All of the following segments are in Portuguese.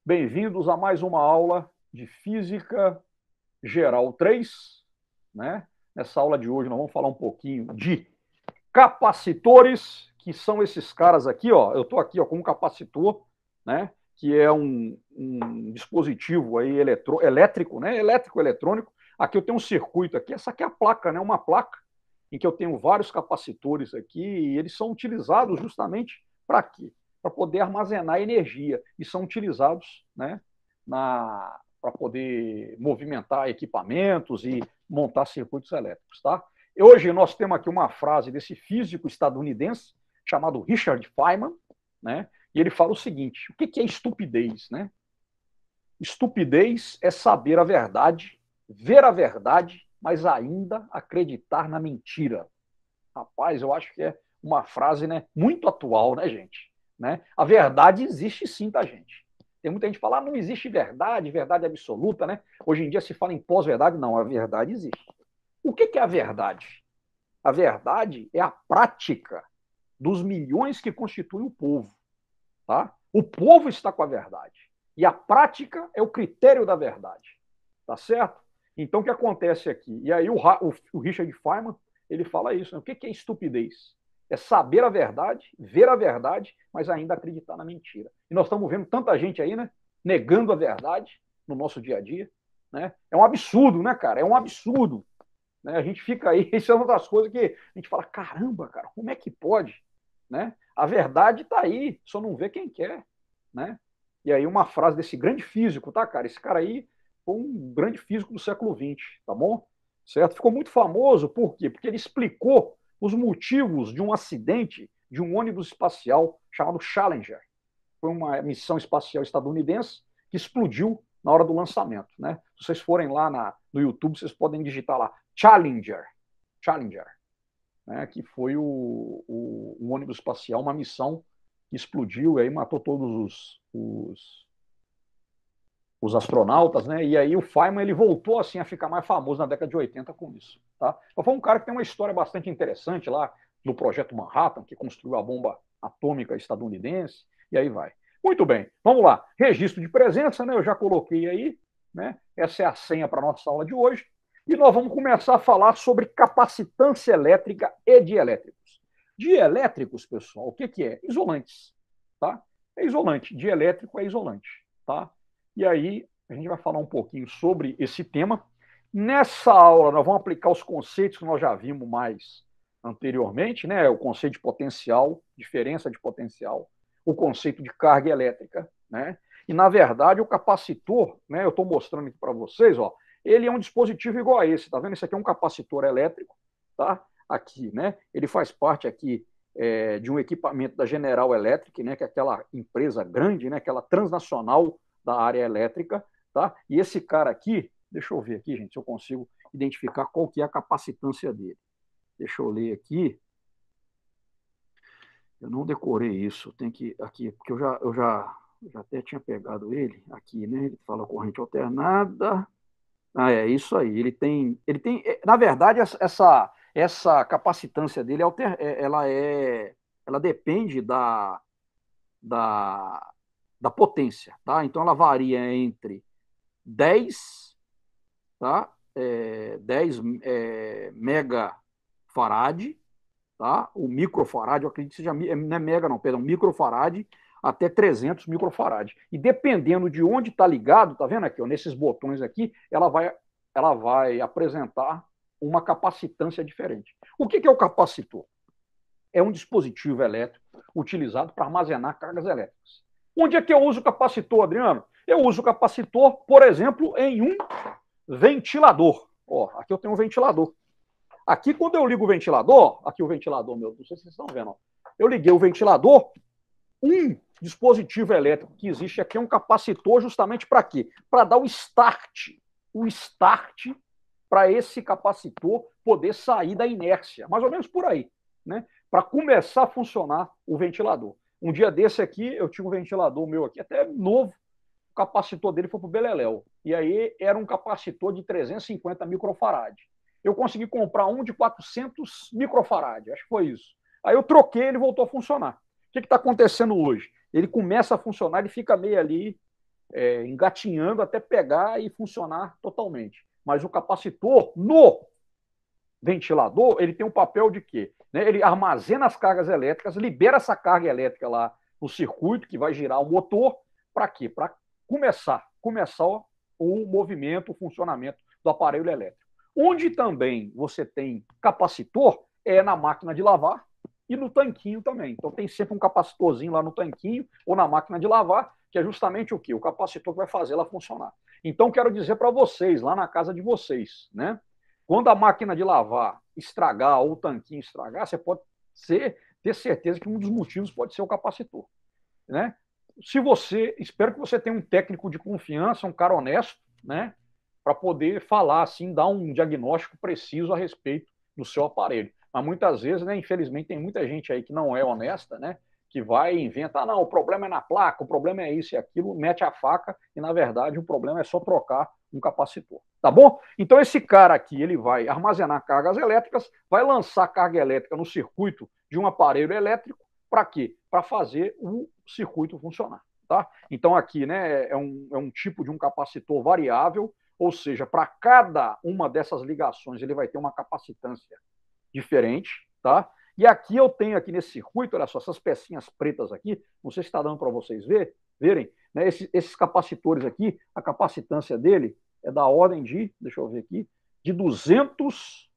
Bem-vindos a mais uma aula de Física Geral 3, né? Nessa aula de hoje nós vamos falar um pouquinho de capacitores, que são esses caras aqui, ó. Eu estou aqui ó, com um capacitor, né? Que é um dispositivo aí elétrico, né? Elétrico-eletrônico. Aqui eu tenho um circuito aqui, essa aqui é a placa, né? Uma placa em que eu tenho vários capacitores aqui e eles são utilizados justamente para quê? Para poder armazenar energia e são utilizados, né, para poder movimentar equipamentos e montar circuitos elétricos, tá? Hoje nós temos aqui uma frase desse físico estadunidense chamado Richard Feynman, né? E ele fala o seguinte: o que é estupidez, né? Estupidez é saber a verdade, ver a verdade, mas ainda acreditar na mentira. Rapaz, eu acho que é uma frase, né, muito atual, né, gente? Né? A verdade existe sim, tá, gente? Tem muita gente que fala, não existe verdade, verdade absoluta, né? Hoje em dia se fala em pós-verdade, não, a verdade existe. O que é a verdade? A verdade é a prática dos milhões que constituem o povo, tá? O povo está com a verdade. E a prática é o critério da verdade, tá certo? Então, o que acontece aqui? E aí o Richard Feynman, ele fala isso, né? O que é estupidez? É saber a verdade, ver a verdade, mas ainda acreditar na mentira. E nós estamos vendo tanta gente aí, né? Negando a verdade no nosso dia a dia, né? É um absurdo, né, cara? É um absurdo. Né? A gente fica aí, isso é uma das coisas que a gente fala, caramba, cara, como é que pode? Né? A verdade está aí, só não vê quem quer. Né? E aí uma frase desse grande físico, tá, cara? Esse cara aí foi um grande físico do século XX, tá bom? Certo? Ficou muito famoso, por quê? Porque ele explicou os motivos de um acidente de um ônibus espacial chamado Challenger. Foi uma missão espacial estadunidense que explodiu na hora do lançamento. Né? Se vocês forem lá no YouTube, vocês podem digitar lá Challenger, né? Que foi o ônibus espacial, uma missão que explodiu e aí matou todos os astronautas, né? E aí o Feynman ele voltou assim a ficar mais famoso na década de 80 com isso, tá? Então, foi um cara que tem uma história bastante interessante lá do projeto Manhattan, que construiu a bomba atômica estadunidense, e aí vai. Muito bem, vamos lá. Registro de presença, né? Eu já coloquei aí, né? Essa é a senha para a nossa aula de hoje. E nós vamos começar a falar sobre capacitância elétrica e dielétricos. Dielétricos, pessoal, o que é? Isolantes, tá? É isolante. Dielétrico é isolante, tá? E aí a gente vai falar um pouquinho sobre esse tema. Nessa aula, nós vamos aplicar os conceitos que nós já vimos mais anteriormente, né? O conceito de potencial, diferença de potencial, o conceito de carga elétrica, né? E, na verdade, o capacitor, né? Eu estou mostrando aqui para vocês, ó, ele é um dispositivo igual a esse, tá vendo? Esse aqui é um capacitor elétrico, tá? Aqui, né? Ele faz parte aqui de um equipamento da General Electric, né? Que é aquela empresa grande, né? Aquela transnacional da área elétrica, tá? E esse cara aqui, deixa eu ver aqui, gente, se eu consigo identificar qual que é a capacitância dele. Deixa eu ler aqui. Eu não decorei isso, tem que aqui, porque eu já até tinha pegado ele aqui, né? Ele fala corrente alternada. Ah, é isso aí. Ele tem, na verdade, essa capacitância dele ela depende da, da potência, tá? Então ela varia entre 10, tá? 10 megafarad, tá? O microfarad, eu acredito que seja, não é mega não, perdão, microfarad, até 300 microfarad. E dependendo de onde está ligado, tá vendo aqui, ó, nesses botões aqui, ela vai apresentar uma capacitância diferente. O que é o capacitor? É um dispositivo elétrico utilizado para armazenar cargas elétricas. Onde é que eu uso o capacitor, Adriano? Eu uso o capacitor, por exemplo, em um ventilador. Ó, aqui eu tenho um ventilador. Aqui, quando eu ligo o ventilador, aqui o ventilador meu, não sei se vocês estão vendo, ó, eu liguei o ventilador, um dispositivo elétrico que existe aqui é um capacitor justamente para quê? Para dar o start para esse capacitor poder sair da inércia, mais ou menos por aí, né? Para começar a funcionar o ventilador. Um dia desse aqui, eu tinha um ventilador meu aqui, até novo, o capacitor dele foi para o beleléu. E aí era um capacitor de 350 microfarad. Eu consegui comprar um de 400 microfarad, acho que foi isso. Aí eu troquei, ele voltou a funcionar. O que está acontecendo hoje? Ele começa a funcionar, ele fica meio ali engatinhando até pegar e funcionar totalmente. Mas o capacitor no ventilador, ele tem um papel de quê? Né? Ele armazena as cargas elétricas, libera essa carga elétrica lá no circuito que vai girar o motor, para quê? Para começar o movimento, o funcionamento do aparelho elétrico. Onde também você tem capacitor é na máquina de lavar e no tanquinho também. Então tem sempre um capacitorzinho lá no tanquinho ou na máquina de lavar, que é justamente o quê? O capacitor que vai fazer ela funcionar. Então quero dizer para vocês, lá na casa de vocês, né? Quando a máquina de lavar estragar ou o tanquinho estragar, você pode ter certeza que um dos motivos pode ser o capacitor, né? Se você, espero que você tenha um técnico de confiança, um cara honesto, né, para poder falar assim, dar um diagnóstico preciso a respeito do seu aparelho. Mas muitas vezes, né, infelizmente, tem muita gente aí que não é honesta, né, que vai e inventa, não, o problema é na placa, o problema é isso e aquilo, mete a faca e, na verdade, o problema é só trocar um capacitor. Tá bom? Então, esse cara aqui, ele vai armazenar cargas elétricas, vai lançar carga elétrica no circuito de um aparelho elétrico, para quê? Para fazer o circuito funcionar. Tá? Então, aqui, né, é um tipo de um capacitor variável, ou seja, para cada uma dessas ligações ele vai ter uma capacitância diferente, tá? E aqui eu tenho aqui nesse circuito, olha só, essas pecinhas pretas aqui, não sei se está dando para vocês verem, né? Esses capacitores aqui, a capacitância dele é da ordem de, deixa eu ver aqui, de 200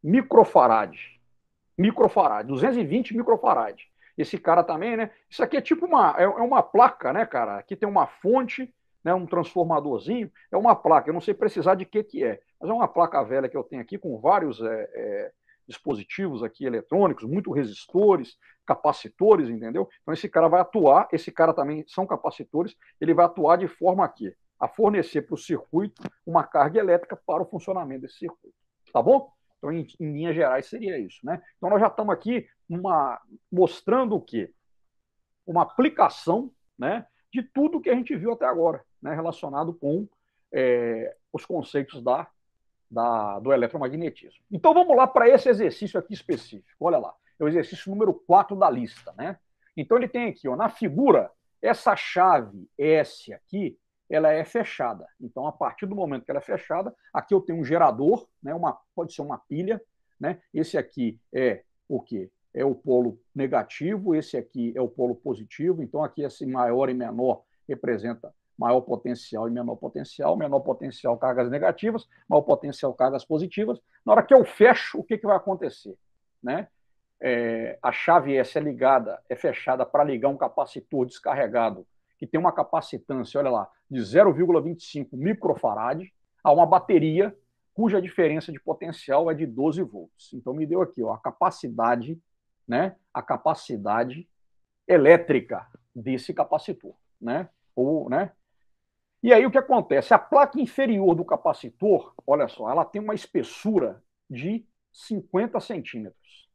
microfarad, 220 microfarad. Esse cara também, né? Isso aqui é tipo uma placa, né, cara? Aqui tem uma fonte, né, um transformadorzinho, é uma placa. Eu não sei precisar de que é, mas é uma placa velha que eu tenho aqui com vários dispositivos aqui eletrônicos, muito resistores, capacitores, entendeu? Então esse cara vai atuar, esse cara também são capacitores, ele vai atuar de forma aqui, a fornecer para o circuito uma carga elétrica para o funcionamento desse circuito. Tá bom? Então, em linhas gerais, seria isso, né? Então, nós já estamos aqui mostrando o quê? Uma aplicação, né, de tudo que a gente viu até agora, né, relacionado com os conceitos do eletromagnetismo. Então, vamos lá para esse exercício aqui específico. Olha lá, é o exercício número 4 da lista, né? Então, ele tem aqui, ó, na figura, essa chave S aqui, ela é fechada. Então, a partir do momento que ela é fechada, aqui eu tenho um gerador, né, pode ser uma pilha, né? Esse aqui é o quê? É o polo negativo, esse aqui é o polo positivo. Então, aqui esse maior e menor representa maior potencial e menor potencial cargas negativas, maior potencial cargas positivas. Na hora que eu fecho, o que vai acontecer? Né? A chave S é fechada para ligar um capacitor descarregado que tem uma capacitância, olha lá, de 0,25 microfarad a uma bateria cuja diferença de potencial é de 12 volts. Então me deu aqui, ó, a capacidade, né, a capacidade elétrica desse capacitor, né? E aí o que acontece? A placa inferior do capacitor, olha só, ela tem uma espessura de 50 centímetros,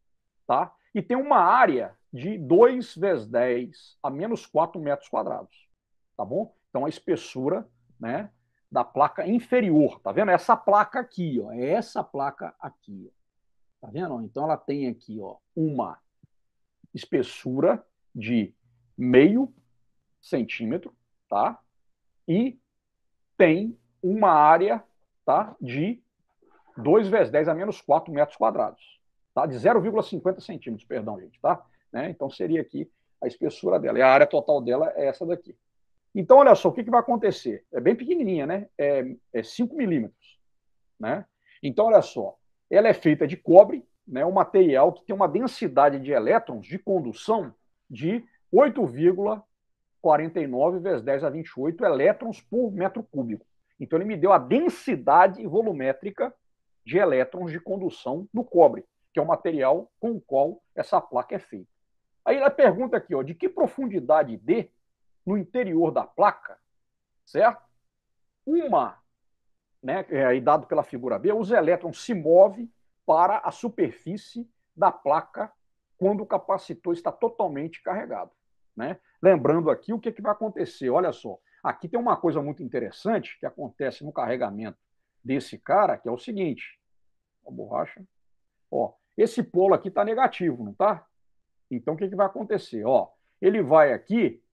tá? E tem uma área de 2 vezes 10 a menos 4 metros quadrados, tá bom? Então a espessura, né, da placa inferior, tá vendo? Essa placa aqui, ó, é essa placa aqui, ó, tá vendo? Então ela tem aqui, ó, uma espessura de meio centímetro, tá? E tem uma área, tá, de 2 vezes 10 a menos 4 metros quadrados, tá? De 0,50 centímetros, perdão, gente, tá? Né? Então seria aqui a espessura dela. E a área total dela é essa daqui. Então, olha só, o que vai acontecer? É bem pequenininha, né? É 5 milímetros, né? Então, olha só, ela é feita de cobre, né? Um material que tem uma densidade de elétrons de condução de 8,49 vezes 10 a 28 elétrons por metro cúbico. Então, ele me deu a densidade volumétrica de elétrons de condução do cobre, que é o material com o qual essa placa é feita. Aí ela pergunta aqui, ó, de que profundidade D no interior da placa, certo? Né, aí dado pela figura B, os elétrons se movem para a superfície da placa quando o capacitor está totalmente carregado, né? Lembrando aqui o que vai acontecer, olha só, aqui tem uma coisa muito interessante que acontece no carregamento desse cara, que é o seguinte, a borracha, ó, esse polo aqui está negativo, não está? Então o que vai acontecer? Ó, ele vai aqui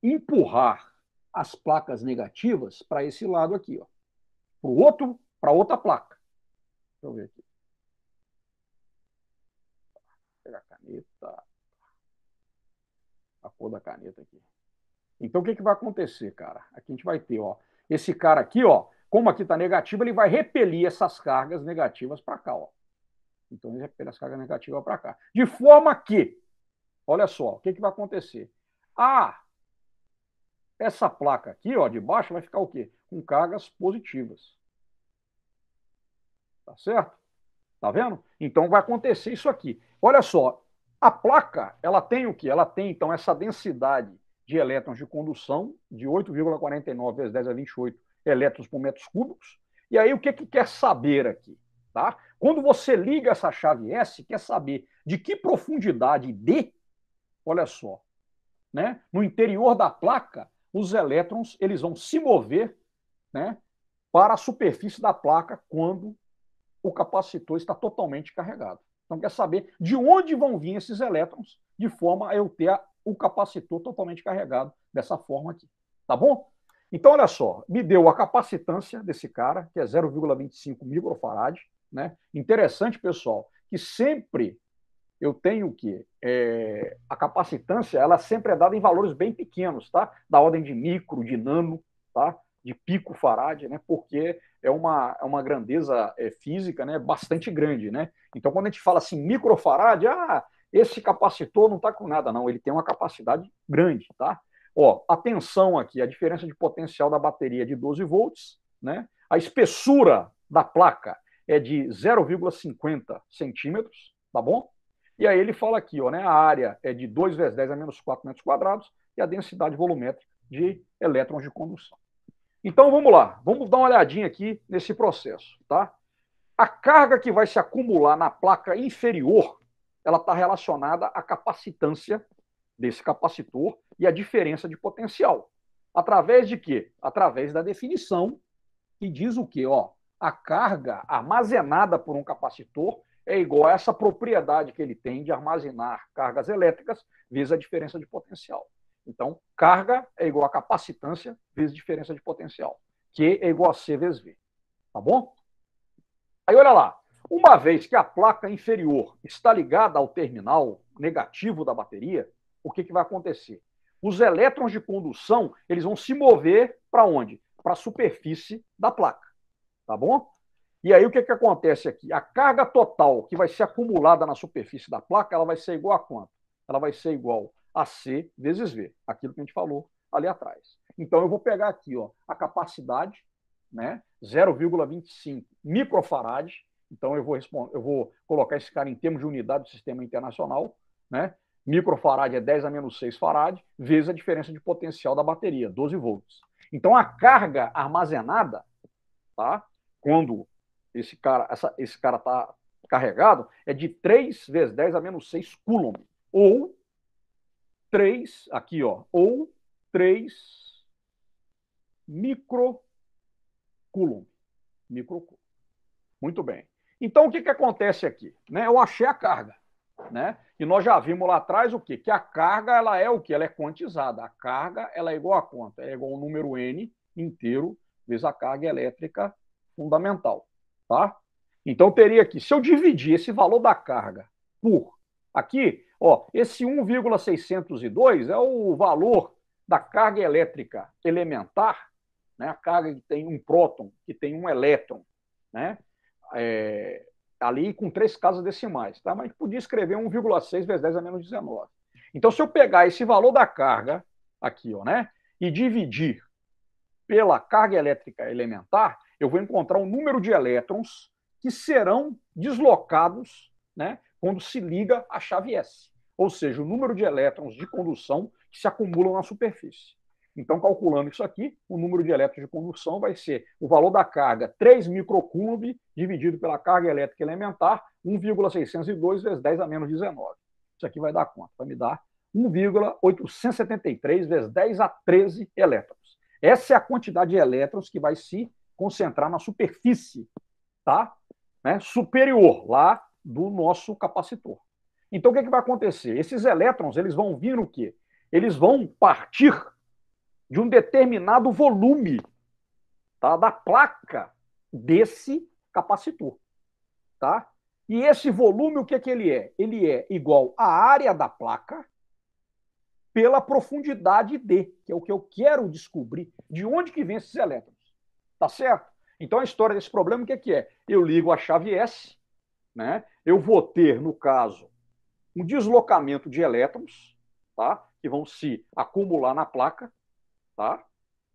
empurrar as placas negativas para esse lado aqui, ó, para outra placa. Deixa eu ver aqui. Vou pegar a caneta, a cor da caneta aqui. Então, o que vai acontecer, cara? Aqui a gente vai ter, ó, esse cara aqui, ó, como aqui está negativo, ele vai repelir essas cargas negativas para cá, ó. Então, ele repele as cargas negativas para cá. De forma que, olha só, o que vai acontecer? Essa placa aqui, ó, de baixo, vai ficar o quê? Com cargas positivas. Tá certo? Tá vendo? Então, vai acontecer isso aqui. Olha só, a placa, ela tem o quê? Ela tem, então, essa densidade de elétrons de condução de 8,49 vezes 10 a 28 elétrons por metros cúbicos. E aí, o que quer saber aqui? Tá? Quando você liga essa chave S, quer saber de que profundidade D, olha só, né? No interior da placa, os elétrons eles vão se mover, né, para a superfície da placa quando o capacitor está totalmente carregado. Então, quer saber de onde vão vir esses elétrons, de forma a eu ter o capacitor totalmente carregado dessa forma aqui. Tá bom? Então, olha só, me deu a capacitância desse cara, que é 0,25 microfarad. Né? Interessante, pessoal, que sempre eu tenho que a capacitância ela sempre é dada em valores bem pequenos, tá? Da ordem de micro, de nano, tá? De picofarad, né? Porque é uma grandeza física, né? Bastante grande, né? Então, quando a gente fala assim microfarad, esse capacitor não está com nada, não. Ele tem uma capacidade grande, tá? Ó, atenção aqui, a diferença de potencial da bateria é de 12 volts, né? A espessura da placa é de 0,50 centímetros, tá bom? E aí ele fala aqui, ó, né, a área é de 2 vezes 10 a menos 4 metros quadrados e a densidade volumétrica de elétrons de condução. Então vamos lá, vamos dar uma olhadinha aqui nesse processo, tá? A carga que vai se acumular na placa inferior, ela está relacionada à capacitância desse capacitor e à diferença de potencial. Através de quê? Através da definição que diz o quê? Ó, a carga armazenada por um capacitor é igual a essa propriedade que ele tem de armazenar cargas elétricas vezes a diferença de potencial. Então, carga é igual a capacitância vezes diferença de potencial, Q é igual a C vezes V. Tá bom? Aí, olha lá. Uma vez que a placa inferior está ligada ao terminal negativo da bateria, o que vai acontecer? Os elétrons de condução eles vão se mover para onde? Para a superfície da placa. Tá bom? E aí o que acontece aqui? A carga total que vai ser acumulada na superfície da placa, ela vai ser igual a quanto? Ela vai ser igual a C vezes V, aquilo que a gente falou ali atrás. Então eu vou pegar aqui, ó, a capacidade, né, 0,25 microfarad. Então eu vou colocar esse cara em termos de unidade do sistema internacional, né? Microfarad é 10 a menos 6 farad, vezes a diferença de potencial da bateria, 12 volts. Então a carga armazenada, tá? Quando esse cara está carregado, é de 3 vezes 10 a menos 6 coulomb. Ou 3, aqui, ó, ou 3 microcoulomb. Microcoulomb. Muito bem. Então, o que acontece aqui? Né? Eu achei a carga. Né? E nós já vimos lá atrás o quê? Que a carga ela é o quê? Ela é quantizada. A carga ela é igual a quanto? É igual ao número N inteiro vezes a carga elétrica fundamental. Tá? Então, teria aqui, se eu dividir esse valor da carga por aqui, ó, esse 1,602 é o valor da carga elétrica elementar, né? A carga que tem um próton, que tem um elétron, né? Ali com 3 casas decimais, tá? Mas podia escrever 1,6 vezes 10 a menos 19. Então, se eu pegar esse valor da carga aqui, ó, né, e dividir pela carga elétrica elementar, eu vou encontrar um número de elétrons que serão deslocados, né, quando se liga a chave S. Ou seja, o número de elétrons de condução que se acumulam na superfície. Então, calculando isso aqui, o número de elétrons de condução vai ser o valor da carga 3 microcoulomb dividido pela carga elétrica elementar, 1,602 vezes 10 a menos 19. Isso aqui vai dar quanto? Vai me dar 1,873 vezes 10 a 13 elétrons. Essa é a quantidade de elétrons que vai se concentrar na superfície, tá? Né? Superior lá do nosso capacitor. Então, o que vai acontecer? Esses elétrons eles vão vir no quê? eles vão partir de um determinado volume, tá, da placa desse capacitor. Tá? E esse volume, o que ele é? Ele é igual à área da placa pela profundidade D, que é o que eu quero descobrir, de onde que vem esses elétrons. Tá certo? Então a história desse problema, o que é? Eu ligo a chave S, né? Eu vou ter, no caso, um deslocamento de elétrons, tá? Que vão se acumular na placa, tá?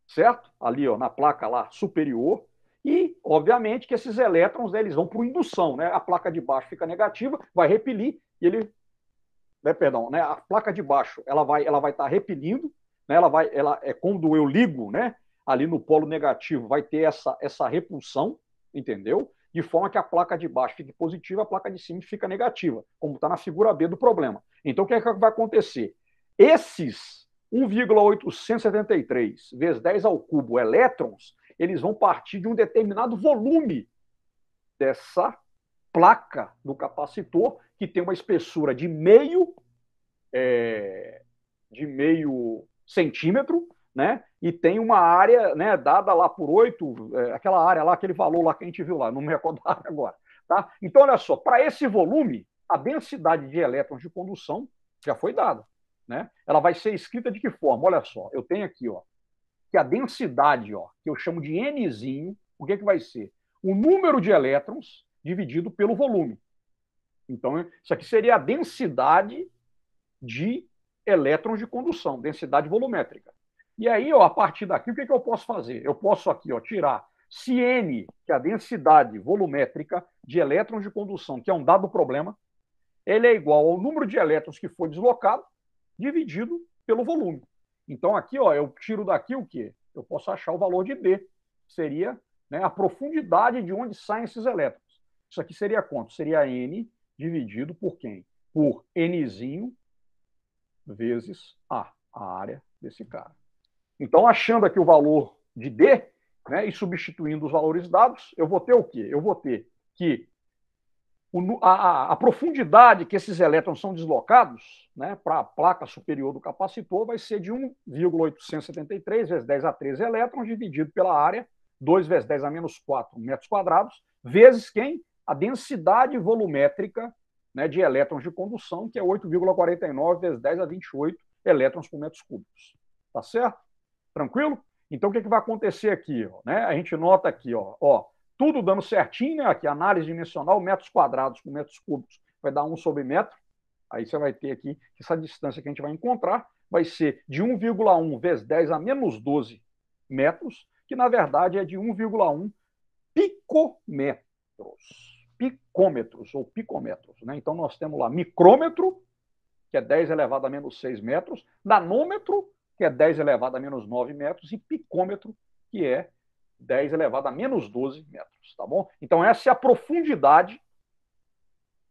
Certo? Ali, ó, na placa lá superior. E, obviamente, que esses elétrons, né, eles vão por indução, né? A placa de baixo fica negativa, vai repelir, e ele, né, perdão, né? A placa de baixo, ela vai estar repelindo, né? Ela é quando eu ligo, né? Ali no polo negativo, vai ter essa repulsão, entendeu? De forma que a placa de baixo fique positiva, a placa de cima fica negativa, como está na figura B do problema. Então, o que é que vai acontecer? Esses 1,873 vezes 10 ao cubo elétrons, eles vão partir de um determinado volume dessa placa do capacitor, que tem uma espessura de meio centímetro, né? E tem uma área, né, dada lá por 8, aquela área lá, aquele valor lá que a gente viu lá, não me recordo agora. Tá? Então, olha só, para esse volume, a densidade de elétrons de condução já foi dada. Né? Ela vai ser escrita de que forma? Olha só, eu tenho aqui, ó, que a densidade, ó, que eu chamo de Nzinho, o que vai ser? O número de elétrons dividido pelo volume. Então, isso aqui seria a densidade de elétrons de condução, densidade volumétrica. E aí, ó, a partir daqui, o que eu posso fazer? Eu posso aqui, ó, tirar se N, que é a densidade volumétrica de elétrons de condução, que é um dado problema, ele é igual ao número de elétrons que foi deslocado, dividido pelo volume. Então, aqui, ó, eu tiro daqui o quê? Eu posso achar o valor de D. Seria, né, a profundidade de onde saem esses elétrons. Isso aqui seria quanto? Seria N dividido por quem? Por Nzinho vezes a área desse cara. Então, achando aqui o valor de D, né, e substituindo os valores dados, eu vou ter o quê? Eu vou ter que a profundidade que esses elétrons são deslocados, né, para a placa superior do capacitor vai ser de 1,873 vezes 10 a 13 elétrons dividido pela área, 2 vezes 10 a menos 4 metros quadrados, vezes quem? A densidade volumétrica, né, de elétrons de condução, que é 8,49 vezes 10 a 28 elétrons por metros cúbicos. Tá certo? Tranquilo? Então, o que vai acontecer aqui? Ó, né? A gente nota aqui, ó, tudo dando certinho, né? Aqui, análise dimensional, metros quadrados por metros cúbicos, vai dar 1 sobre metro. Aí você vai ter aqui, essa distância que a gente vai encontrar vai ser de 1,1 vezes 10 a menos 12 metros, que na verdade é de 1,1 picômetros. Picômetros ou picômetros. Né? Então, nós temos lá micrômetro, que é 10 elevado a menos 6 metros, nanômetro, que é 10 elevado a menos 9 metros, e picômetro, que é 10 elevado a menos 12 metros, tá bom? Então, essa é a profundidade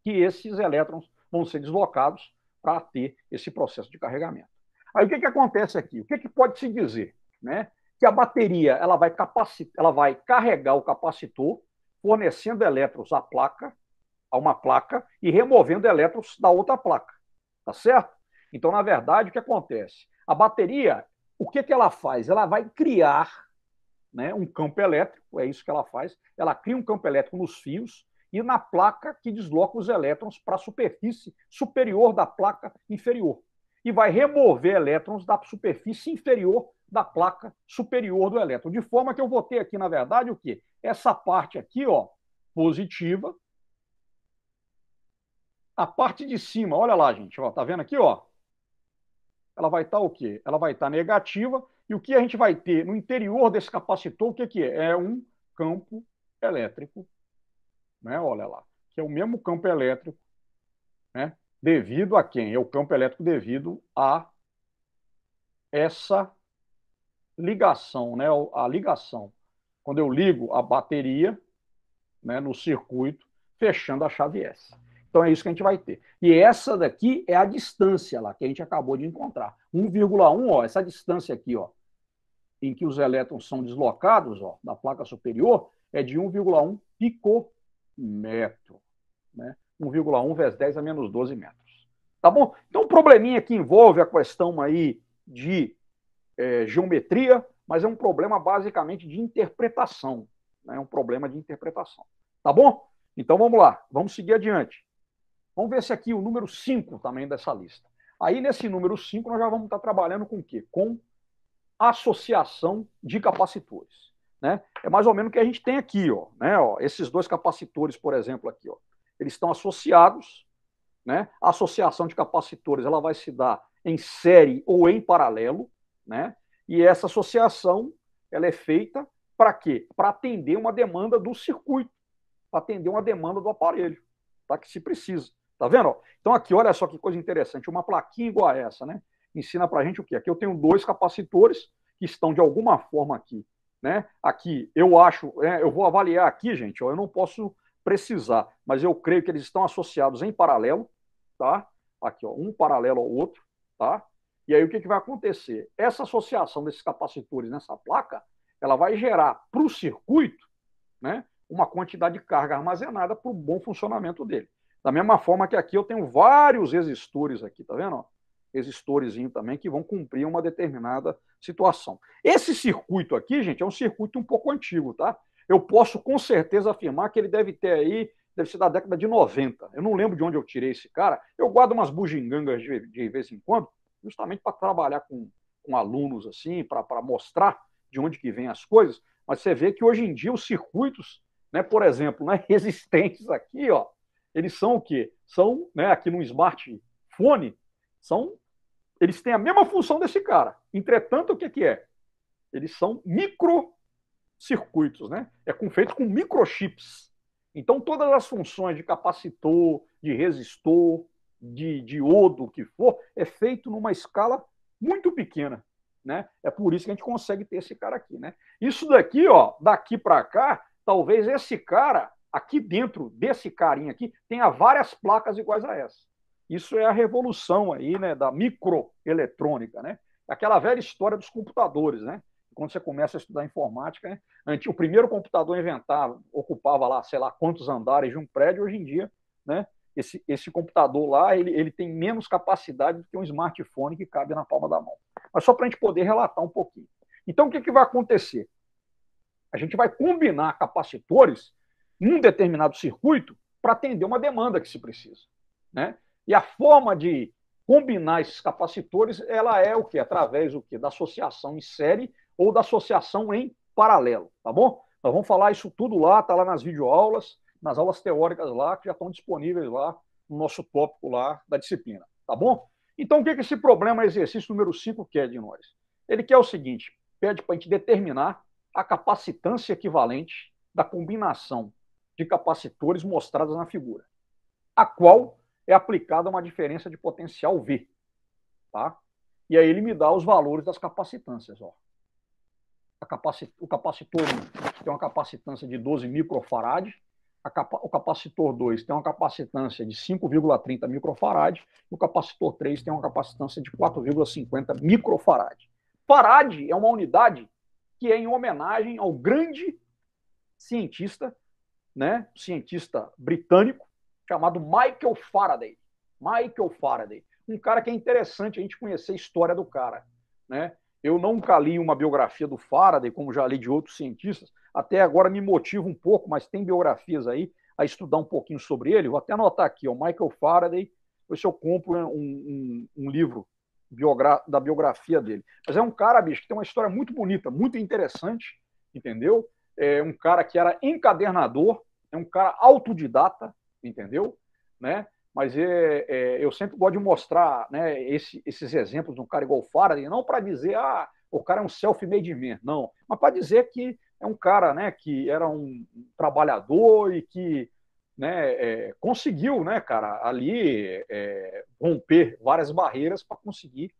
que esses elétrons vão ser deslocados para ter esse processo de carregamento. Aí, o que acontece aqui? O que pode se dizer? Né? Que a bateria ela vai carregar o capacitor, fornecendo elétrons à placa, a uma placa, e removendo elétrons da outra placa, tá certo? Então, na verdade, o que acontece? A bateria, o que ela faz? Ela vai criar, né, um campo elétrico, é isso que ela faz. Ela cria um campo elétrico nos fios e na placa que desloca os elétrons para a superfície superior da placa inferior. E vai remover elétrons da superfície inferior da placa superior do elétron. De forma que eu vou ter aqui, na verdade, o quê? Essa parte aqui, ó, positiva. A parte de cima, olha lá, gente, ó, tá vendo aqui, ó? Ela vai estar o quê? Ela vai estar negativa. E o que a gente vai ter no interior desse capacitor, o que é? É um campo elétrico, né? Olha lá, que é o mesmo campo elétrico, né? Devido a quem? É o campo elétrico devido a essa ligação, né? A ligação. Quando eu ligo a bateria, né, no circuito, fechando a chave S. Então é isso que a gente vai ter. E essa daqui é a distância lá que a gente acabou de encontrar. 1,1, ó, essa distância aqui, ó, em que os elétrons são deslocados, ó, da placa superior, é de 1,1 picômetro. Né? 1,1 vezes 10 a menos 12 metros. Tá bom? Então, um probleminha que envolve a questão aí de geometria, mas é um problema basicamente de interpretação. Né? É um problema de interpretação. Tá bom? Então, vamos lá. Vamos seguir adiante. Vamos ver se aqui o número 5 também dessa lista. Aí, nesse número 5, nós já vamos estar trabalhando com o quê? Com associação de capacitores. Né? É mais ou menos o que a gente tem aqui. Ó, né? Ó, esses dois capacitores, por exemplo, aqui, ó, eles estão associados. Né? A associação de capacitores ela vai se dar em série ou em paralelo. Né? E essa associação ela é feita para quê? Para atender uma demanda do circuito, para atender uma demanda do aparelho, tá? Que se precisa. Tá vendo? Então aqui, olha só que coisa interessante, uma plaquinha igual a essa, né? Ensina para a gente o quê? Aqui eu tenho dois capacitores que estão de alguma forma aqui, né? Aqui eu acho, eu vou avaliar aqui, gente, ó, eu não posso precisar, mas eu creio que eles estão associados em paralelo, tá? Aqui, ó, um paralelo ao outro, tá? E aí o que vai acontecer? Essa associação desses capacitores nessa placa, ela vai gerar para o circuito, né, uma quantidade de carga armazenada para o bom funcionamento dele. Da mesma forma que aqui eu tenho vários resistores aqui, tá vendo? Resistorezinho também que vão cumprir uma determinada situação. Esse circuito aqui, gente, é um circuito um pouco antigo, tá? Eu posso com certeza afirmar que ele deve ter aí, deve ser da década de 90. Eu não lembro de onde eu tirei esse cara. Eu guardo umas bugigangas de vez em quando, justamente para trabalhar com alunos assim, para mostrar de onde que vem as coisas. Mas você vê que hoje em dia os circuitos, né, por exemplo, né, resistentes aqui, ó, eles são o quê? São, né, aqui no smartphone, eles têm a mesma função desse cara. Entretanto, o que é? Eles são microcircuitos, né? Feito com microchips. Então, todas as funções de capacitor, de resistor, de diodo, o que for, é feito numa escala muito pequena. Né? É por isso que a gente consegue ter esse cara aqui. Né? Isso daqui, ó, daqui para cá, talvez esse cara, aqui dentro desse carinha aqui, tenha várias placas iguais a essa. Isso é a revolução aí, né, da microeletrônica, né? Aquela velha história dos computadores, né? Quando você começa a estudar informática, né? O primeiro computador inventado ocupava lá, sei lá, quantos andares de um prédio. Hoje em dia, né? Esse computador lá, ele tem menos capacidade do que um smartphone que cabe na palma da mão. Mas só para a gente poder relatar um pouquinho. Então, o que vai acontecer? A gente vai combinar capacitores num determinado circuito para atender uma demanda que se precisa. Né? E a forma de combinar esses capacitores, ela é o quê? Através do quê? Da associação em série ou da associação em paralelo, tá bom? Nós vamos falar isso tudo lá, tá lá nas videoaulas, nas aulas teóricas lá, que já estão disponíveis lá no nosso tópico lá da disciplina, tá bom? Então, o que esse problema exercício número 5 quer de nós? Ele quer o seguinte, pede para a gente determinar a capacitância equivalente da combinação de capacitores mostradas na figura, a qual é aplicada uma diferença de potencial V. Tá? E aí ele me dá os valores das capacitâncias. Ó. O capacitor 1 tem uma capacitância de 12 microfarad, o capacitor 2 tem uma capacitância de 5,30 microfarad, e o capacitor 3 tem uma capacitância de 4,50 microfarad. Farad é uma unidade que é em homenagem ao grande cientista, né, cientista britânico, chamado Michael Faraday. Michael Faraday. Um cara que é interessante a gente conhecer a história do cara. Né? Eu nunca li uma biografia do Faraday, como já li de outros cientistas. Até agora me motiva um pouco, mas tem biografias aí a estudar um pouquinho sobre ele. Vou até anotar aqui, ó, Michael Faraday, depois eu compro um livro da biografia dele. Mas é um cara, bicho, que tem uma história muito bonita, muito interessante, entendeu? É um cara que era encadernador, é um cara autodidata, entendeu? Né? Mas eu sempre gosto de mostrar, né, esses exemplos de um cara igual o Faraday, não para dizer, o cara é um self-made man, não, mas para dizer que é um cara, né, que era um trabalhador e que, né, conseguiu, né, cara, ali romper várias barreiras para conseguir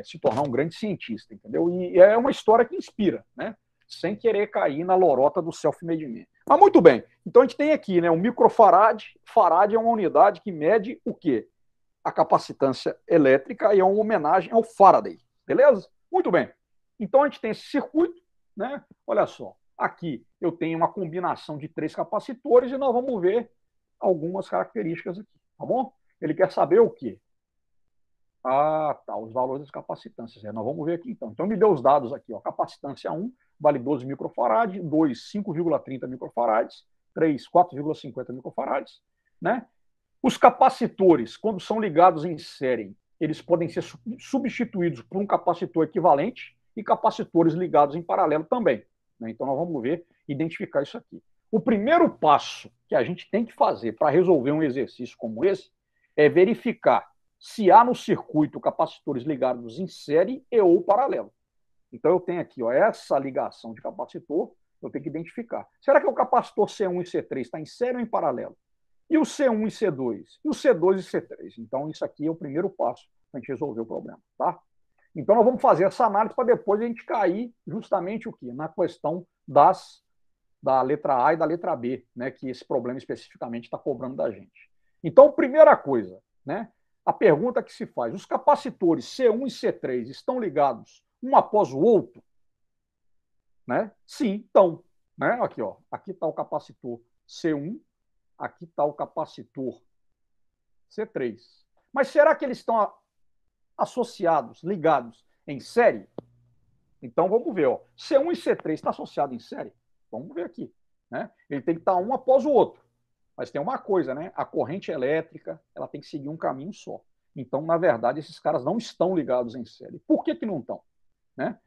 se tornar um grande cientista, entendeu? E é uma história que inspira, né? Sem querer cair na lorota do self-made man. Mas muito bem. Então a gente tem aqui, né, um microfarad. Farad é uma unidade que mede o quê? A capacitância elétrica e é uma homenagem ao Faraday. Beleza? Muito bem. Então a gente tem esse circuito, né? Olha só. Aqui eu tenho uma combinação de 3 capacitores e nós vamos ver algumas características aqui, tá bom? Ele quer saber o quê? Ah, tá, os valores das capacitâncias. Nós vamos ver aqui então. Então, me deu os dados aqui, ó. Capacitância 1 vale 12 microfarads, 2, 5,30 microfarads, 3, 4,50 microfarads, né? Os capacitores, quando são ligados em série, eles podem ser substituídos por um capacitor equivalente e capacitores ligados em paralelo também, né? Então, nós vamos ver, identificar isso aqui. O primeiro passo que a gente tem que fazer para resolver um exercício como esse é verificar se há no circuito capacitores ligados em série e ou paralelo. Então, eu tenho aqui, ó, essa ligação de capacitor, eu tenho que identificar. Será que o capacitor C1 e C3 está em série ou em paralelo? E o C1 e C2? E o C2 e C3? Então, isso aqui é o primeiro passo para a gente resolver o problema, tá? Então, nós vamos fazer essa análise para depois a gente cair justamente o quê? Na questão da letra A e da letra B, né, que esse problema especificamente está cobrando da gente. Então, primeira coisa, né, a pergunta que se faz, os capacitores C1 e C3 estão ligados um após o outro? Né? Sim, estão. Né? Aqui, ó, aqui está o capacitor C1, aqui está o capacitor C3. Mas será que eles estão associados, ligados em série? Então, vamos ver. Ó. C1 e C3 está associado em série? Vamos ver aqui. Né? Ele tem que estar um após o outro. Mas tem uma coisa, né? A corrente elétrica, ela tem que seguir um caminho só. Então, na verdade, esses caras não estão ligados em série. Por que não estão? Né?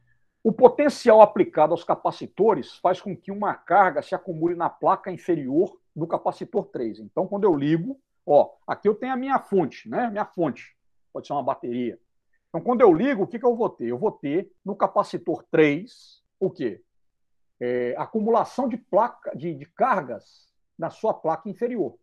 O potencial aplicado aos capacitores faz com que uma carga se acumule na placa inferior do capacitor 3. Então, quando eu ligo, ó, aqui eu tenho a minha fonte, né? Minha fonte. Pode ser uma bateria. Então, quando eu ligo, o que eu vou ter? Eu vou ter no capacitor 3 o quê? Acumulação de cargas na sua placa inferior.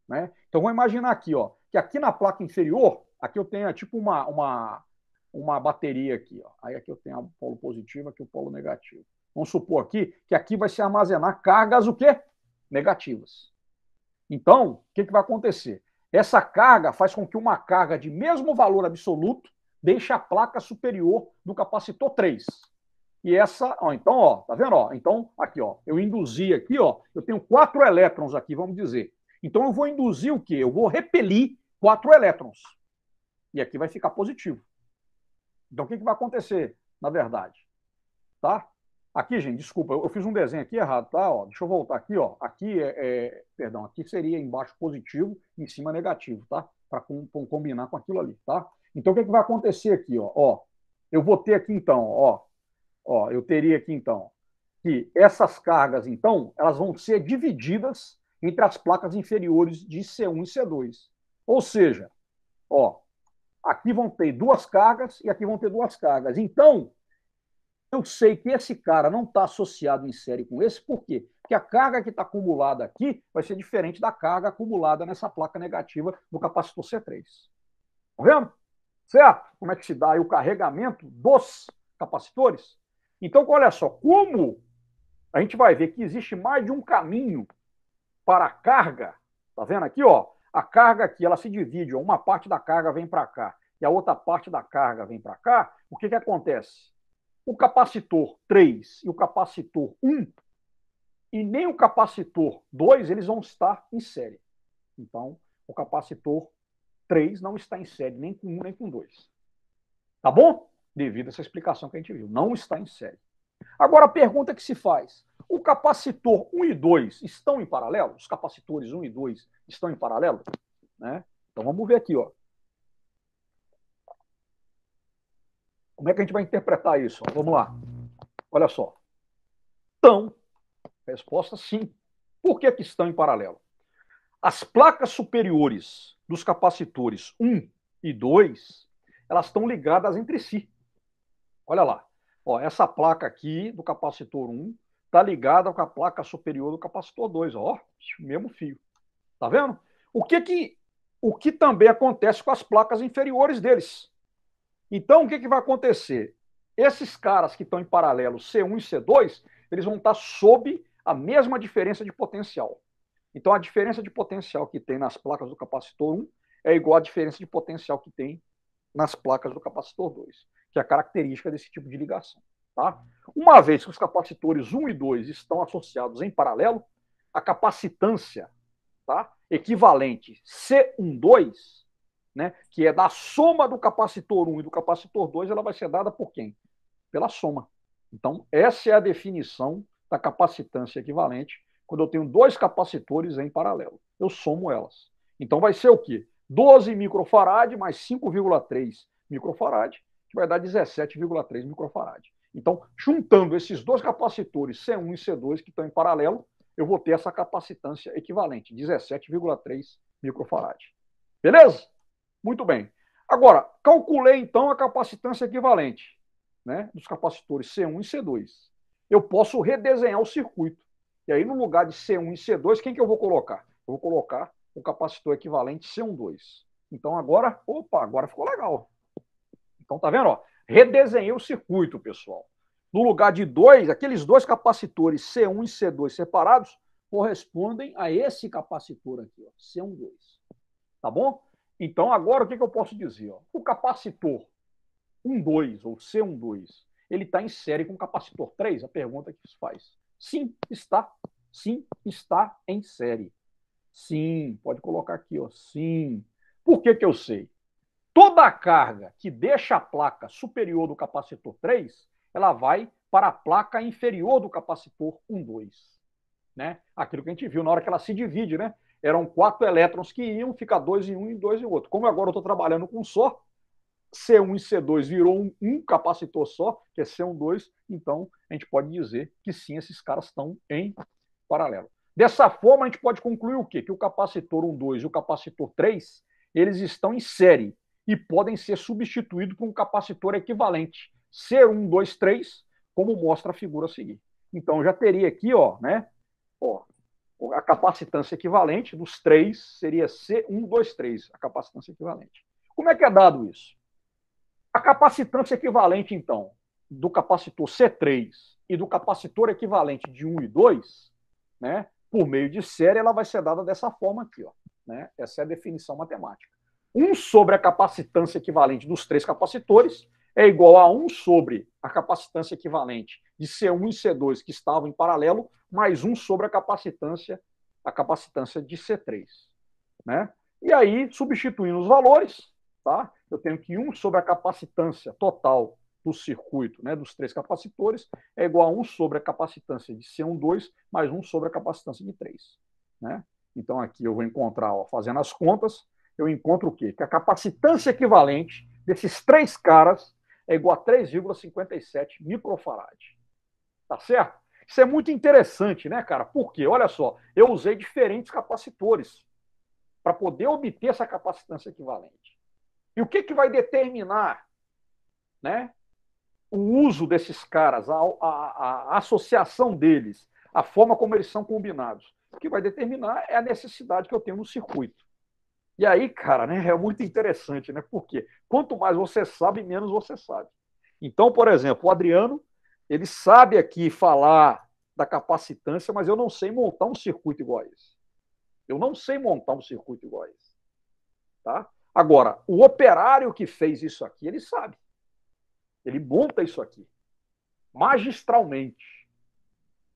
Né? Então, vamos imaginar aqui, ó, que aqui na placa inferior, aqui eu tenho tipo uma bateria aqui. Ó. Aí aqui eu tenho o polo positivo, aqui o polo negativo. Vamos supor aqui que aqui vai se armazenar cargas o quê? Negativas. Então, o que vai acontecer? Essa carga faz com que uma carga de mesmo valor absoluto deixe a placa superior do capacitor 3. E essa, ó, então, ó, tá vendo? Ó? Então, aqui, ó, eu induzi aqui, ó, eu tenho 4 elétrons aqui, vamos dizer. Então, eu vou induzir o quê? Eu vou repelir 4 elétrons. E aqui vai ficar positivo. Então, o que vai acontecer, na verdade? Tá? Aqui, gente, desculpa, eu fiz um desenho aqui errado, tá? Ó, deixa eu voltar aqui, ó. Aqui perdão, aqui seria embaixo positivo, em cima negativo, tá? Para combinar com aquilo ali, tá? Então, o que vai acontecer aqui, ó? Ó, eu vou ter aqui, então, ó, eu teria aqui, então, que essas cargas, então, elas vão ser divididas entre as placas inferiores de C1 e C2. Ou seja, ó, aqui vão ter 2 cargas e aqui vão ter 2 cargas. Então, eu sei que esse cara não está associado em série com esse, por quê? Porque a carga que está acumulada aqui vai ser diferente da carga acumulada nessa placa negativa do capacitor C3. Tá vendo? Certo? Como é que se dá aí o carregamento dos capacitores? Então, olha só, como a gente vai ver que existe mais de um caminho para a carga, tá vendo aqui, ó? A carga aqui, ela se divide, ó, uma parte da carga vem para cá e a outra parte da carga vem para cá. O que acontece? O capacitor 3 e o capacitor 1 e nem o capacitor 2, eles vão estar em série. Então, o capacitor 3 não está em série nem com 1 nem com 2. Tá bom? Devido a essa explicação que a gente viu. Não está em série. Agora, a pergunta que se faz. O capacitor 1 e 2 estão em paralelo? Os capacitores 1 e 2 estão em paralelo? Né? Então, vamos ver aqui. Ó. Como é que a gente vai interpretar isso? Ó? Vamos lá. Olha só. Estão. Resposta sim. Por que estão em paralelo? As placas superiores dos capacitores 1 e 2, elas estão ligadas entre si. Olha lá. Ó, essa placa aqui do capacitor 1 está ligada com a placa superior do capacitor 2. Ó, mesmo fio. Tá vendo? O que também acontece com as placas inferiores deles. Então, o que vai acontecer? Esses caras que estão em paralelo, C1 e C2, eles vão estar sob a mesma diferença de potencial. Então, a diferença de potencial que tem nas placas do capacitor 1 é igual à diferença de potencial que tem nas placas do capacitor 2, que é a característica desse tipo de ligação. Tá? Uma vez que os capacitores 1 e 2 estão associados em paralelo, a capacitância, tá, equivalente C12 né, que é da soma do capacitor 1 e do capacitor 2, ela vai ser dada por quem? Pela soma. Então, essa é a definição da capacitância equivalente quando eu tenho dois capacitores em paralelo. Eu somo elas. Então, vai ser o quê? 12 microfarad mais 5,3 microfarad, que vai dar 17,3 microfarad. Então, juntando esses dois capacitores C1 e C2 que estão em paralelo, eu vou ter essa capacitância equivalente, 17,3 microfarad. Beleza? Muito bem. Agora, calculei então a capacitância equivalente, né, dos capacitores C1 e C2. Eu posso redesenhar o circuito. E aí, no lugar de C1 e C2, quem que eu vou colocar? Eu vou colocar o capacitor equivalente C12. Então, agora, opa, agora ficou legal. Então, tá vendo? Ó, redesenhei o circuito, pessoal. No lugar de dois, aqueles dois capacitores C1 e C2 separados correspondem a esse capacitor aqui, ó, C12. Tá bom? Então, agora o que eu posso dizer? Ó? O capacitor 1,2 ou C12, ele está em série com o capacitor 3? A pergunta que se faz. Sim, está. Sim, está em série. Sim, pode colocar aqui, ó. Sim. Por que eu sei? Toda a carga que deixa a placa superior do capacitor 3, ela vai para a placa inferior do capacitor 1,2. Né? Aquilo que a gente viu na hora que ela se divide, né? Eram 4 elétrons que iam, fica 2 em um e 2 em outro. Como agora eu estou trabalhando com só, C1 e C2 virou um capacitor só, que é C12, então a gente pode dizer que sim, esses caras estão em paralelo. Dessa forma, a gente pode concluir o quê? Que o capacitor 1,2 e o capacitor 3, eles estão em série e podem ser substituídos por um capacitor equivalente, C123, como mostra a figura a seguir. Então, eu já teria aqui, ó, né, ó, a capacitância equivalente dos três seria C123, a capacitância equivalente. Como é que é dado isso? A capacitância equivalente, então, do capacitor C3 e do capacitor equivalente de 1 e 2, né, por meio de série, ela vai ser dada dessa forma aqui. Ó, né? Essa é a definição matemática. 1 sobre a capacitância equivalente dos três capacitores é igual a 1 sobre a capacitância equivalente de C1 e C2 que estavam em paralelo, mais 1 sobre a capacitância de C3. Né? E aí, substituindo os valores, tá? Eu tenho que 1 sobre a capacitância total do circuito, né, dos três capacitores, é igual a 1 sobre a capacitância de C12 mais 1 sobre a capacitância de 3. Né? Então, aqui eu vou encontrar, ó, fazendo as contas, eu encontro o quê? Que a capacitância equivalente desses três caras é igual a 3,57 microfarad. Tá certo? Isso é muito interessante, né, cara? Por quê? Olha só, eu usei diferentes capacitores para poder obter essa capacitância equivalente. E o que vai determinar, né, o uso desses caras, a associação deles, a forma como eles são combinados? O que vai determinar é a necessidade que eu tenho no circuito. E aí, cara, né, é muito interessante, né? Porque quanto mais você sabe, menos você sabe. Então, por exemplo, o Adriano, ele sabe aqui falar da capacitância, mas eu não sei montar um circuito igual a esse. Eu não sei montar um circuito igual a esse. Tá? Agora, o operário que fez isso aqui, ele sabe. Ele monta isso aqui magistralmente.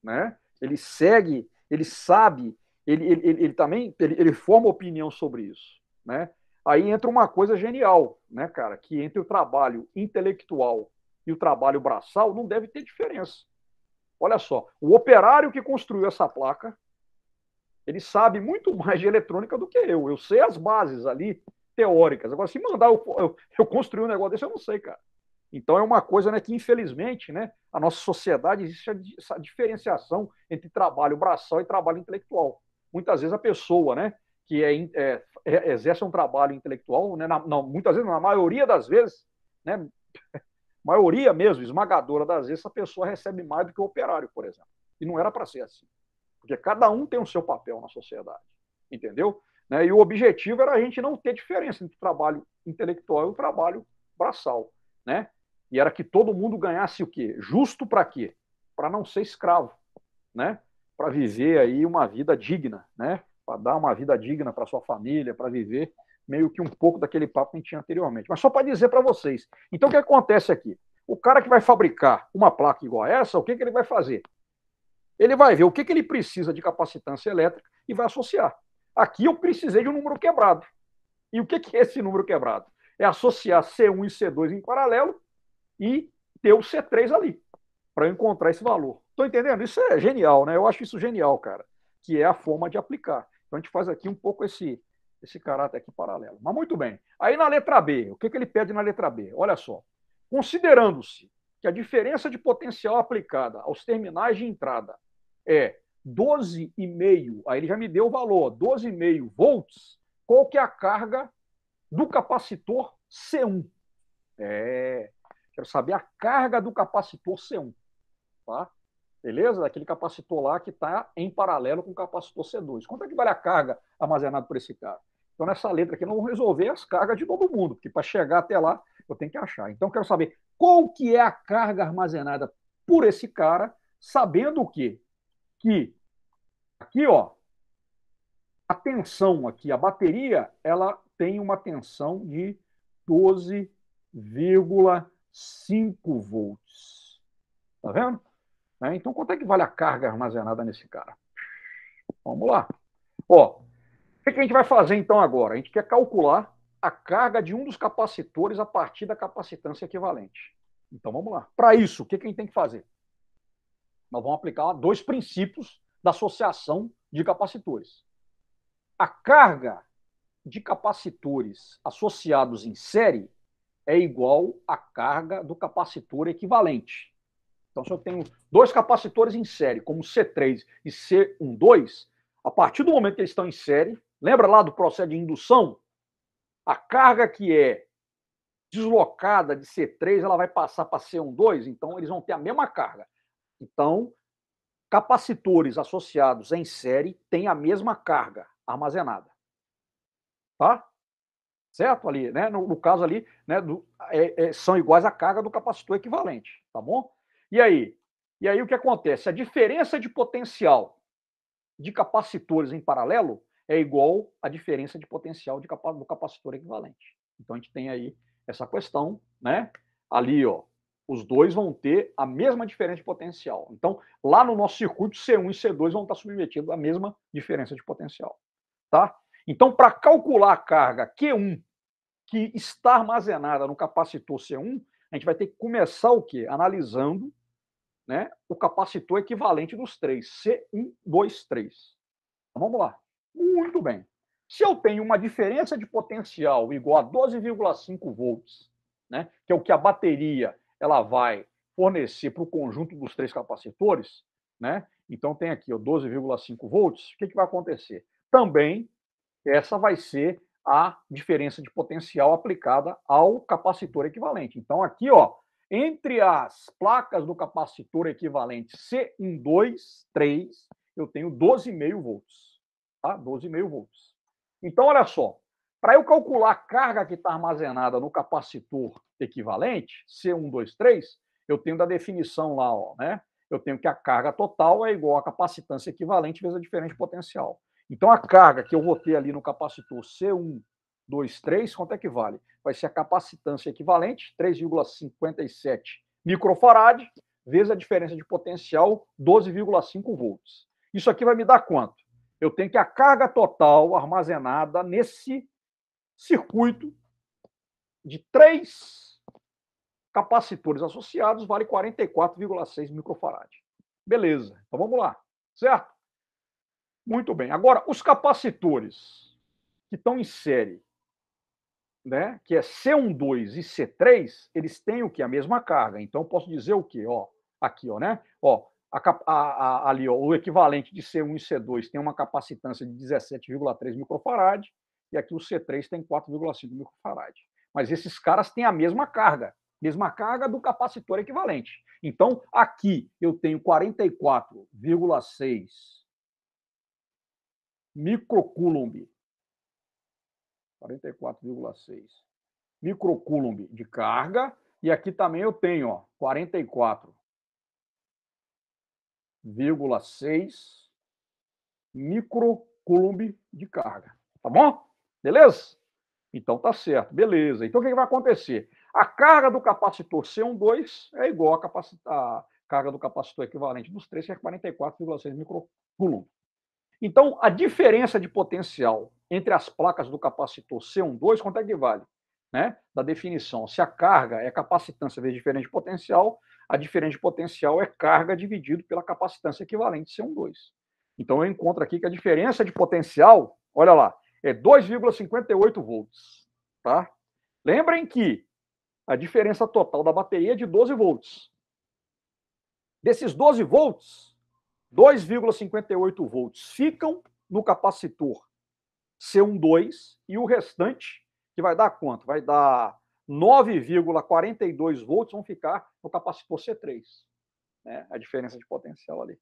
Né? Ele segue, ele sabe, ele também ele forma opinião sobre isso. Né? Aí entra uma coisa genial, né, cara? Que entre o trabalho intelectual e o trabalho braçal não deve ter diferença. Olha só, o operário que construiu essa placa, ele sabe muito mais de eletrônica do que eu. Eu sei as bases ali teóricas. Agora, se mandar eu construir um negócio desse, eu não sei, cara. Então é uma coisa, né, que, infelizmente, né, a nossa sociedade existe essa diferenciação entre trabalho braçal e trabalho intelectual. Muitas vezes a pessoa, né, que exerce um trabalho intelectual, né, muitas vezes, na maioria das vezes, né, maioria mesmo, esmagadora das vezes, essa pessoa recebe mais do que o operário, por exemplo. E não era para ser assim. Porque cada um tem o seu papel na sociedade. Entendeu? Né? E o objetivo era a gente não ter diferença entre o trabalho intelectual e o trabalho braçal. Né? E era que todo mundo ganhasse o quê? Justo para quê? Para não ser escravo. Né? Para viver aí uma vida digna. Né? Para dar uma vida digna para sua família, para viver meio que um pouco daquele papo que a gente tinha anteriormente. Mas só para dizer para vocês. Então, o que acontece aqui? O cara que vai fabricar uma placa igual a essa, o que ele vai fazer? Ele vai ver o que ele precisa de capacitância elétrica e vai associar. Aqui eu precisei de um número quebrado. E o que é esse número quebrado? É associar C1 e C2 em paralelo e ter o C3 ali, para encontrar esse valor. Estão entendendo? Isso é genial, né? Eu acho isso genial, cara, que é a forma de aplicar. Então a gente faz aqui um pouco esse caráter aqui paralelo. Mas muito bem. Aí na letra B, o que ele pede na letra B? Olha só. Considerando-se que a diferença de potencial aplicada aos terminais de entrada é 12,5, aí ele já me deu o valor, 12,5 volts, qual que é a carga do capacitor C1? Quero saber a carga do capacitor C1, tá? Beleza? Daquele capacitor lá que está em paralelo com o capacitor C2. Quanto é que vale a carga armazenada por esse cara? Então, nessa letra aqui, não vou resolver as cargas de todo mundo, porque para chegar até lá, eu tenho que achar. Então, eu quero saber qual que é a carga armazenada por esse cara, sabendo o quê? Que aqui, ó, a tensão aqui, a bateria, ela tem uma tensão de 12,5 volts. Tá vendo? Então, quanto é que vale a carga armazenada nesse cara? Vamos lá. Ó, o que a gente vai fazer então agora? A gente quer calcular a carga de um dos capacitores a partir da capacitância equivalente. Então vamos lá. Para isso, o que a gente tem que fazer? Nós vamos aplicar dois princípios da associação de capacitores. A carga de capacitores associados em série é igual à carga do capacitor equivalente. Então, se eu tenho dois capacitores em série, como C3 e C12, a partir do momento que eles estão em série, lembra lá do processo de indução? A carga que é deslocada de C3, ela vai passar para C12, então eles vão ter a mesma carga. Então, capacitores associados em série têm a mesma carga armazenada. Tá? Certo? Ali, né? No caso ali, né, são iguais à carga do capacitor equivalente, tá bom? E aí o que acontece? A diferença de potencial de capacitores em paralelo é igual à diferença de potencial do capacitor equivalente. Então a gente tem aí essa questão, né? Ali, ó, os dois vão ter a mesma diferença de potencial. Então, lá no nosso circuito, C1 e C2 vão estar submetidos à mesma diferença de potencial, tá? Então, para calcular a carga Q1 que está armazenada no capacitor C1, a gente vai ter que começar o quê? Analisando, né, o capacitor equivalente dos três, C1, 2, 3. Então, vamos lá. Muito bem. Se eu tenho uma diferença de potencial igual a 12,5 volts, né, que é o que a bateria ela vai fornecer para o conjunto dos três capacitores, né? Então tem aqui 12,5 volts. O que vai acontecer? Também essa vai ser a diferença de potencial aplicada ao capacitor equivalente. Então, aqui, ó, entre as placas do capacitor equivalente C1, 2, 3, eu tenho 12,5 volts. Tá? 12,5 volts. Então, olha só, para eu calcular a carga que está armazenada no capacitor equivalente, C1, 2, 3, eu tenho da definição lá, ó, né? Eu tenho que a carga total é igual à capacitância equivalente vezes a diferença de potencial. Então, a carga que eu vou ter ali no capacitor C1, 2, 3, quanto é que vale? Vai ser a capacitância equivalente, 3,57 microfarad, vezes a diferença de potencial, 12,5 volts. Isso aqui vai me dar quanto? Eu tenho que a carga total armazenada nesse circuito de 3 capacitores associados vale 44,6 microfarad. Beleza, então vamos lá, certo? Muito bem. Agora, os capacitores que estão em série, né, que é C12 e C3, eles têm o que? A mesma carga. Então, eu posso dizer o quê? Ó, aqui, ó, né? Ó, ali, ó, o equivalente de C1 e C2 tem uma capacitância de 17,3 microfarad e aqui o C3 tem 4,5 microfarad. Mas esses caras têm a mesma carga do capacitor equivalente. Então, aqui eu tenho 44,6 microcoulomb, 44,6 microcoulomb de carga, e aqui também eu tenho, ó, 44,6 microcoulomb de carga. Tá bom? Beleza? Então tá certo, beleza. Então o que vai acontecer? A carga do capacitor C12 é igual a carga do capacitor equivalente dos três, que é 44,6 microcoulomb. Então, a diferença de potencial entre as placas do capacitor C12, quanto é que vale? Né? Da definição, se a carga é capacitância vezes diferença de potencial, a diferença de potencial é carga dividido pela capacitância equivalente C12. Então, eu encontro aqui que a diferença de potencial, olha lá, é 2,58 volts. Tá? Lembrem que a diferença total da bateria é de 12 volts. Desses 12 volts, 2,58 volts ficam no capacitor C12 e o restante, que vai dar quanto? Vai dar 9,42 volts, vão ficar no capacitor C3. Né? A diferença de potencial ali.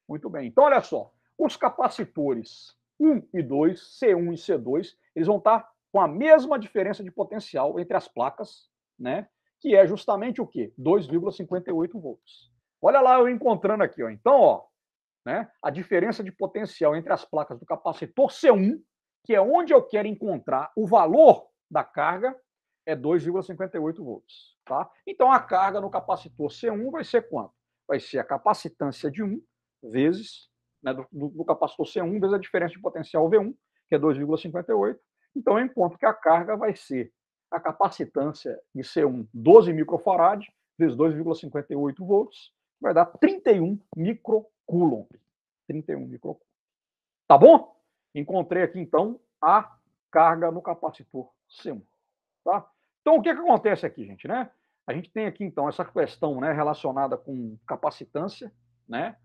Muito bem. Então, olha só. Os capacitores 1 e 2, C1 e C2, eles vão estar com a mesma diferença de potencial entre as placas, né? Que é justamente o quê? 2,58 volts. Olha lá eu encontrando aqui, ó. Então, ó, né? A diferença de potencial entre as placas do capacitor C1, que é onde eu quero encontrar o valor da carga, é 2,58 volts. Tá? Então, a carga no capacitor C1 vai ser quanto? Vai ser a capacitância de 1 vezes, né, do capacitor C1 vezes a diferença de potencial V1, que é 2,58. Então, eu encontro que a carga vai ser a capacitância de C1, 12 microfarad, vezes 2,58 volts, vai dar 31 microcoulomb. 31 microcoulomb. Tá bom? Encontrei aqui, então, a carga no capacitor C1. Tá? Então, o que acontece aqui, gente? Né? A gente tem aqui, então, essa questão, né, relacionada com capacitância. Né?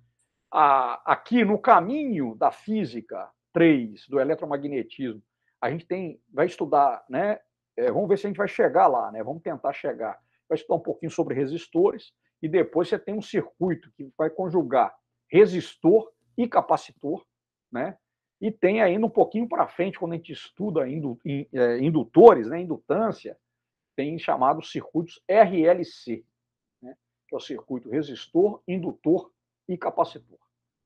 Aqui no caminho da física 3, do eletromagnetismo, a gente vai estudar, né? Vamos ver se a gente vai chegar lá, né? Vamos tentar chegar. Vai estudar um pouquinho sobre resistores e depois você tem um circuito que vai conjugar resistor e capacitor, né? E tem ainda um pouquinho para frente, quando a gente estuda indutores, né? Indutância, tem chamados circuitos RLC, né? Que é o circuito resistor, indutor e capacitor.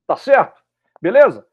Tá certo? Beleza?